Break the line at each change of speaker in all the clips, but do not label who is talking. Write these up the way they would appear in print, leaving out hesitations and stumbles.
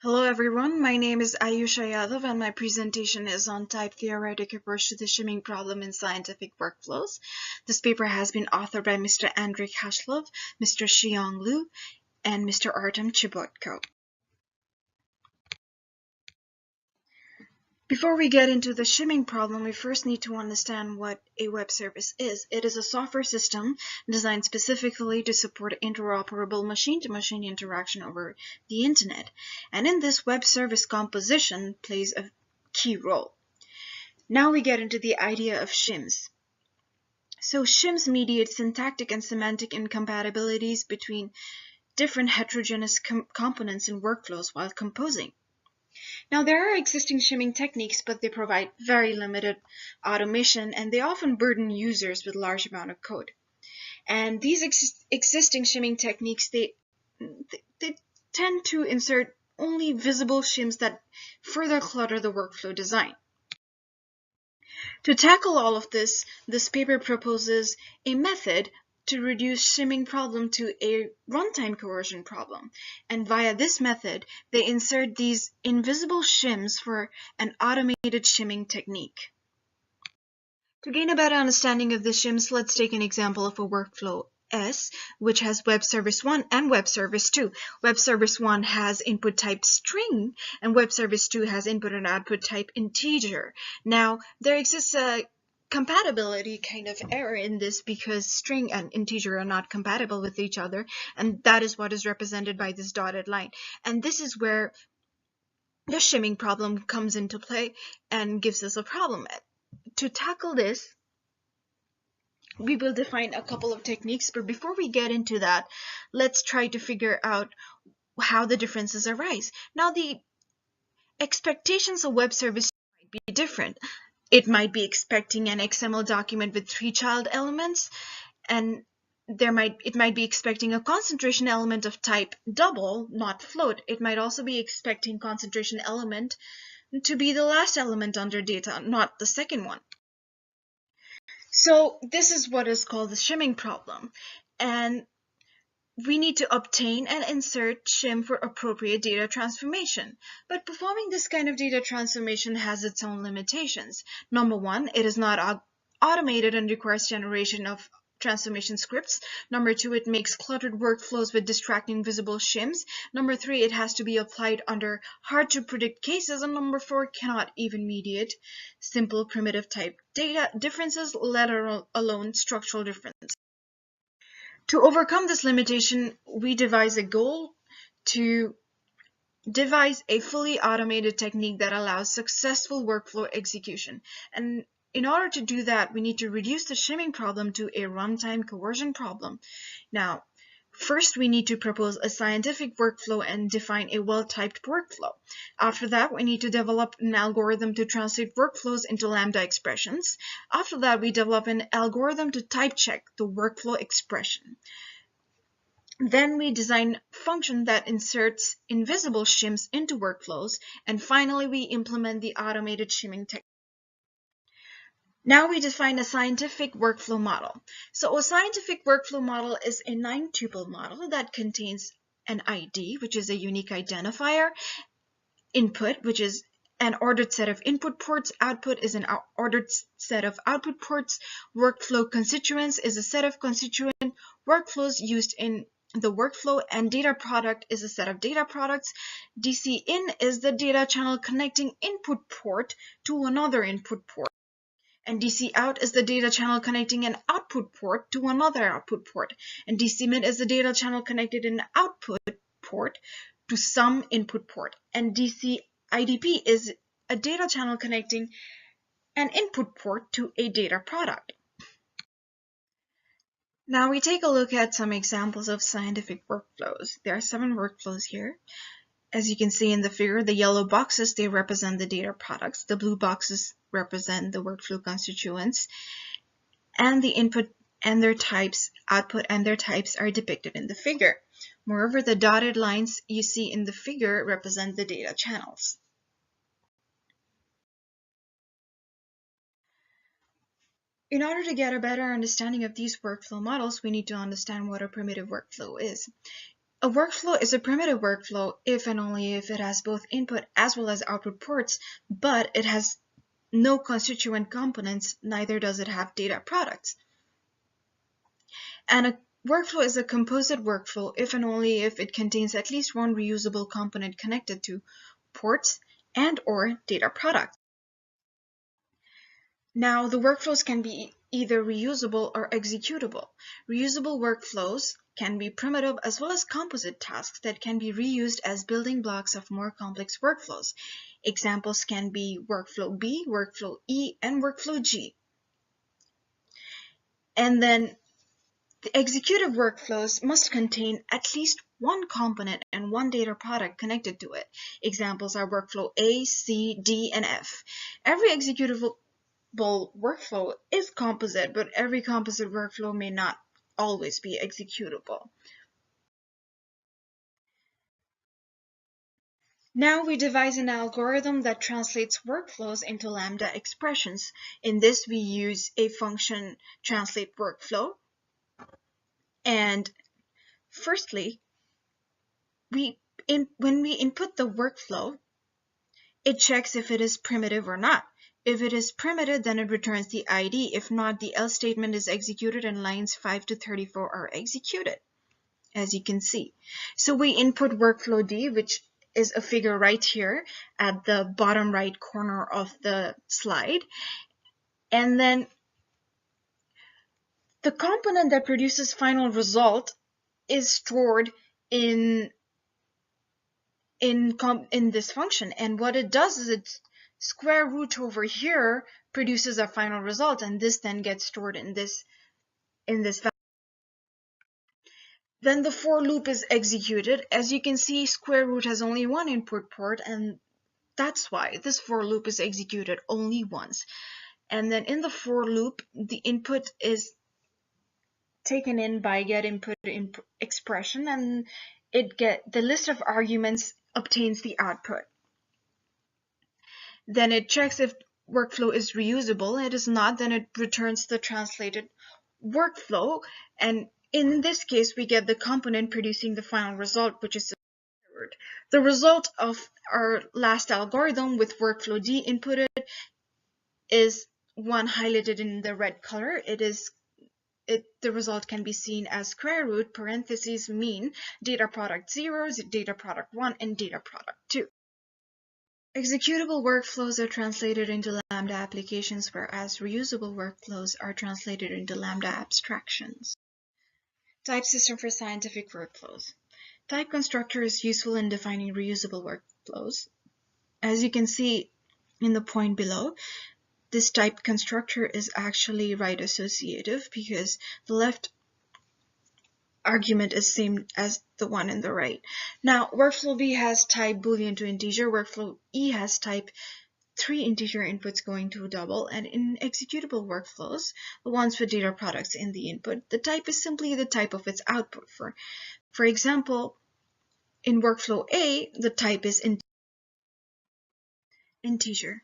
Hello everyone, my name is Aayusha Yadav and my presentation is on Typetheoretic approach to the shimming problem in scientific workflows. This paper has been authored by Mr. Andrey Kashlev, Mr. Shiyong and Mr. Artem Chebotko. Before we get into the shimming problem, we first need to understand what a web service is. It is a software system designed specifically to support interoperable machine-to-machine interaction over the internet. And in this, web service composition plays a key role. Now we get into the idea of shims. So shims mediate syntactic and semantic incompatibilities between different heterogeneous components in workflows while composing. Now, there are existing shimming techniques, but they provide very limited automation, and they often burden users with large amount of code. And these existing shimming techniques, they tend to insert only visible shims that further clutter the workflow design. To tackle all of this paper proposes a method to reduce shimming problem to a runtime coercion problem. And via this method, they insert these invisible shims for an automated shimming technique. To gain a better understanding of the shims, let's take an example of a workflow S, which has web service 1 and web service 2. Web service 1 has input type string, and web service 2 has input and output type integer. Now, there exists a compatibility kind of error in this because string and integer are not compatible with each other, and that is what is represented by this dotted line. And this is where the shimming problem comes into play and gives us a problem. To tackle this, we will define a couple of techniques, but before we get into that, let's try to figure out how the differences arise. Now, the expectations of web service might be different. It might be expecting an XML document with 3 child elements, and it might be expecting a concentration element of type double, not float. It might also be expecting concentration element to be the last element under data, not the second one. So this is what is called the shimming problem, and we need to obtain and insert shim for appropriate data transformation. But performing this kind of data transformation has its own limitations. Number one, it is not automated and requires generation of transformation scripts. Number two, it makes cluttered workflows with distracting visible shims. Number three, it has to be applied under hard to predict cases. And number four, cannot even mediate simple primitive type data differences, let alone structural differences. To overcome this limitation, we devise a goal to devise a fully automated technique that allows successful workflow execution. And in order to do that, we need to reduce the shimming problem to a runtime coercion problem. Now, first, we need to propose a scientific workflow and define a well-typed workflow. After that, we need to develop an algorithm to translate workflows into lambda expressions. After that, we develop an algorithm to type check the workflow expression. Then we design a function that inserts invisible shims into workflows. And finally, we implement the automated shimming technique. Now we define a scientific workflow model. So a scientific workflow model is a 9-tuple model that contains an ID, which is a unique identifier, input, which is an ordered set of input ports, output is an ordered set of output ports, workflow constituents is a set of constituent workflows used in the workflow, and data product is a set of data products. DC in is the data channel connecting input port to another input port. And DC out is the data channel connecting an output port to another output port. And DC mid is the data channel connected an output port to some input port. And DC IDP is a data channel connecting an input port to a data product. Now we take a look at some examples of scientific workflows. There are 7 workflows here. As you can see in the figure, the yellow boxes, they represent the data products. The blue boxes represent the workflow constituents. And the input and their types, output and their types are depicted in the figure. Moreover, the dotted lines you see in the figure represent the data channels. In order to get a better understanding of these workflow models, we need to understand what a primitive workflow is. A workflow is a primitive workflow if and only if it has both input as well as output ports, but it has no constituent components, neither does it have data products. And a workflow is a composite workflow if and only if it contains at least one reusable component connected to ports and/or data products. Now, the workflows can be either reusable or executable. Reusable workflows can be primitive as well as composite tasks that can be reused as building blocks of more complex workflows. Examples can be workflow B, workflow E, and workflow G. And then the executive workflows must contain at least one component and one data product connected to it. Examples are workflow A, C, D, and F. Every executable workflow is composite, but every composite workflow may not always be executable. Now we devise an algorithm that translates workflows into lambda expressions. In this, we use a function translate workflow. And firstly, when we input the workflow, it checks if it is primitive or not. If it is primitive, then it returns the ID. If not, the else statement is executed and lines 5 to 34 are executed, as you can see. So we input workflow D, which is a figure right here at the bottom right corner of the slide. And then the component that produces final result is stored in this function, and what it does is its square root over here produces a final result, and this then gets stored in this value. Then the for loop is executed. As you can see, square root has only one input port, and that's why this for loop is executed only once. And then in the for loop, the input is taken in by getInput expression, and the list of arguments obtains the output. Then it checks if workflow is reusable. It is not, then it returns the translated workflow. And in this case, we get the component producing the final result, which is the result of our last algorithm with workflow D inputted is one highlighted in the red color. The result can be seen as square root parentheses mean data product 0, data product 1, and data product 2. Executable workflows are translated into Lambda applications, whereas reusable workflows are translated into Lambda abstractions. Type system for scientific workflows. Type constructor is useful in defining reusable workflows. As you can see in the point below, this type constructor is actually right associative because the left argument is same as the one in the right. Now, workflow B has type boolean to integer, workflow E has type 3 integer inputs going to double, and in executable workflows, the ones with data products in the input, the type is simply the type of its output. For example, in workflow A, the type is integer.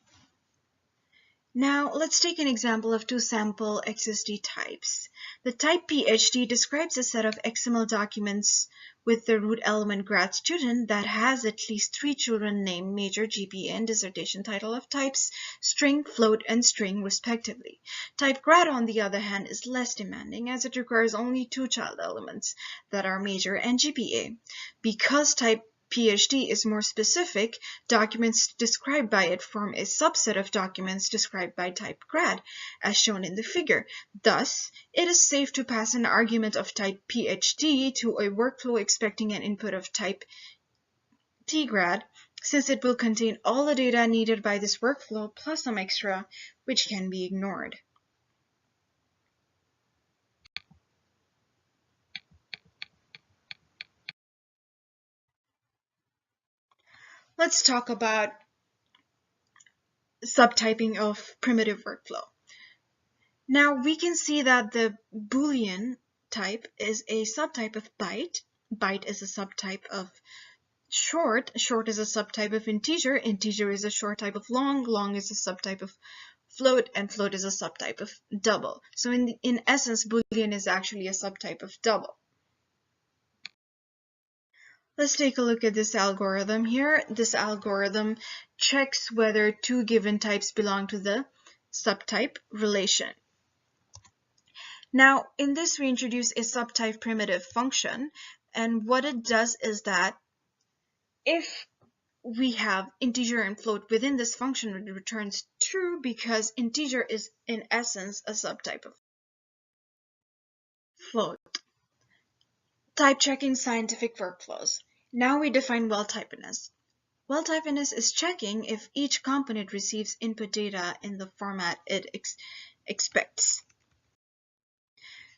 Now, let's take an example of two sample XSD types. The type PhD describes a set of XML documents with the root element grad student that has at least 3 children named major, GPA, and dissertation title of types string, float, and string respectively. Type grad, on the other hand, is less demanding as it requires only 2 child elements that are major and GPA. Because type PhD is more specific, documents described by it form a subset of documents described by type grad, as shown in the figure. Thus, it is safe to pass an argument of type PhD to a workflow expecting an input of type tgrad, since it will contain all the data needed by this workflow plus some extra, which can be ignored. Let's talk about subtyping of primitive workflow. Now we can see that the Boolean type is a subtype of byte. Byte is a subtype of short. Short is a subtype of integer. Integer is a short type of long. Long is a subtype of float, and float is a subtype of double. So in essence, Boolean is actually a subtype of double. Let's take a look at this algorithm here. This algorithm checks whether two given types belong to the subtype relation. Now, in this, we introduce a subtype primitive function, and what it does is that if we have integer and float within this function, it returns true because integer is in essence a subtype of float. Type checking scientific workflows. Now we define well-typedness. Well-typedness is checking if each component receives input data in the format it expects.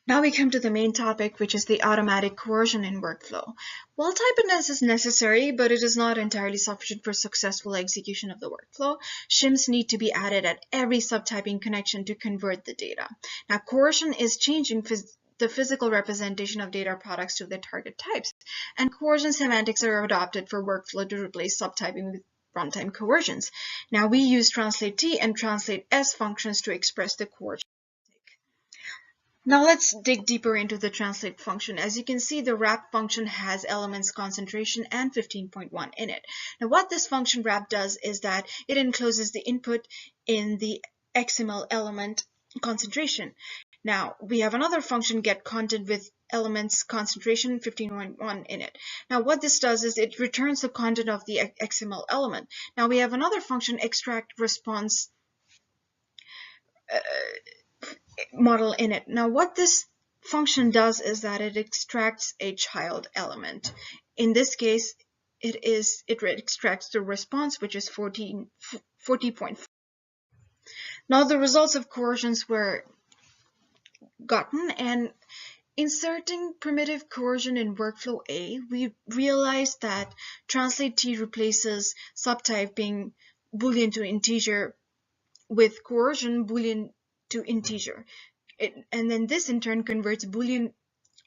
Now we come to the main topic, which is the automatic coercion in workflow. Well-typedness is necessary, but it is not entirely sufficient for successful execution of the workflow. Shims need to be added at every subtyping connection to convert the data. Now, coercion is changing the physical representation of data products to their target types, and coercion semantics are adopted for workflow to replace subtyping with runtime coercions. Now, we use translate T and translate S functions to express the coercion. Now let's dig deeper into the translate function. As you can see, the wrap function has elements concentration and 15.1 in it. Now what this function wrap does is that it encloses the input in the XML element concentration. Now we have another function get content with elements concentration 15.1 in it. Now what this does is it returns the content of the XML element. Now we have another function extract response model in it. Now what this function does is that it extracts a child element. In this case, it extracts the response, which is 40.4. Now the results of coercions were gotten, and inserting primitive coercion in workflow A, we realized that translate T replaces subtyping boolean to integer with coercion boolean to integer. And then this in turn converts boolean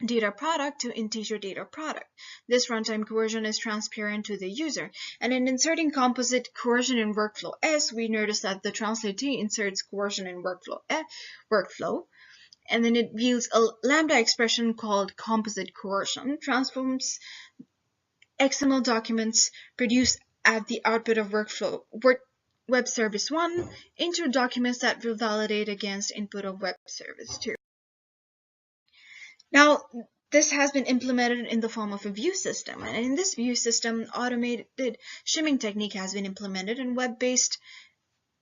data product to integer data product. This runtime coercion is transparent to the user. And in inserting composite coercion in workflow S, we notice that the translate T inserts coercion in workflow, and then it yields a lambda expression called composite coercion, transforms XML documents produced at the output of web service 1 into documents that will validate against input of web service 2. Now, this has been implemented in the form of a view system, and in this view system, automated shimming technique has been implemented and web-based,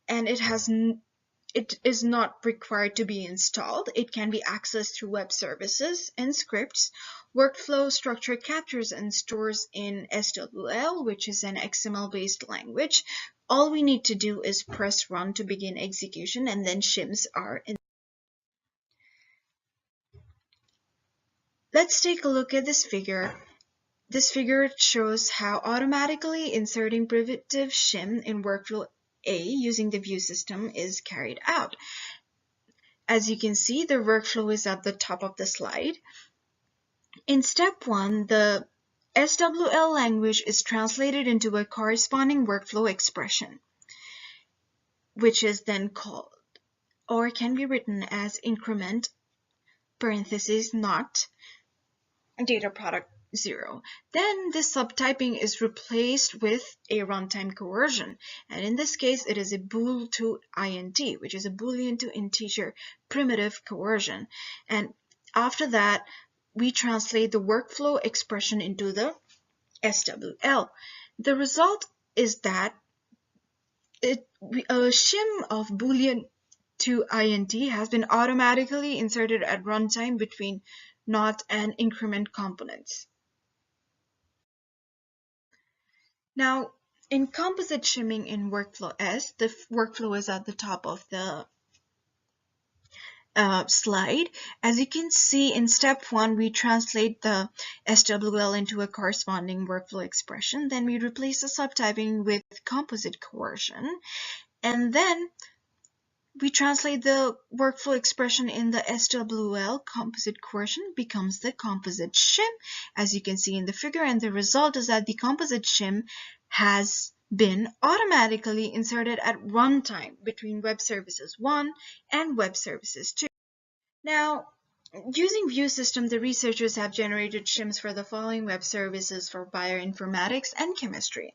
and it is not required to be installed. It can be accessed through web services and scripts. Workflow structure captures and stores in SWL, which is an XML-based language. All we need to do is press run to begin execution, and then shims are in. Let's take a look at this figure. This figure shows how automatically inserting primitive shim in workflow A using the view system is carried out. As you can see, the workflow is at the top of the slide. In step 1, the SWL language is translated into a corresponding workflow expression, which is then called, or can be written as increment parentheses not data product 0. Then this subtyping is replaced with a runtime coercion, and in this case it is a bool to int, which is a boolean to integer primitive coercion. And after that, we translate the workflow expression into the SWL. The result is that a shim of boolean to int has been automatically inserted at runtime between not and increment components. Now, in composite shimming in workflow S, the workflow is at the top of the slide. As you can see, in step 1, we translate the SWL into a corresponding workflow expression. Then we replace the subtyping with composite coercion. And then we translate the workflow expression in the SWL. Composite coercion becomes the composite shim, as you can see in the figure, and the result is that the composite shim has been automatically inserted at runtime between web services 1 and web services 2. Now, Using View System, the researchers have generated shims for the following web services for bioinformatics and chemistry: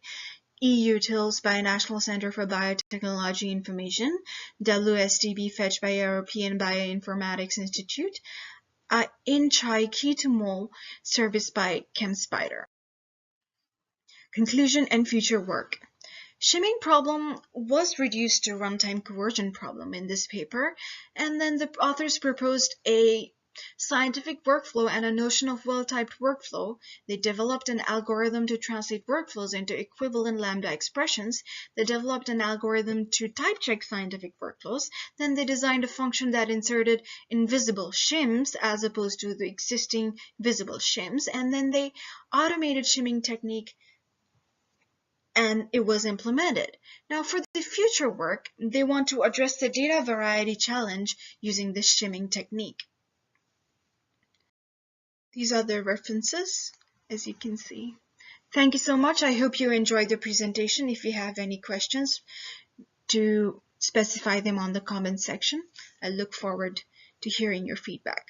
EUTILS by National Center for Biotechnology Information, WSDB fetched by European Bioinformatics Institute, InChai Key2Mol service by ChemSpider. Conclusion and future work. Shimming problem was reduced to runtime coercion problem in this paper, and then the authors proposed a scientific workflow and a notion of well-typed workflow. They developed an algorithm to translate workflows into equivalent lambda expressions. They developed an algorithm to type-check scientific workflows. Then they designed a function that inserted invisible shims as opposed to the existing visible shims. And then they automated shimming technique, and it was implemented. Now for the future work, they want to address the data variety challenge using the shimming technique. These are the references, as you can see. Thank you so much. I hope you enjoyed the presentation. If you have any questions, do specify them on the comment section. I look forward to hearing your feedback.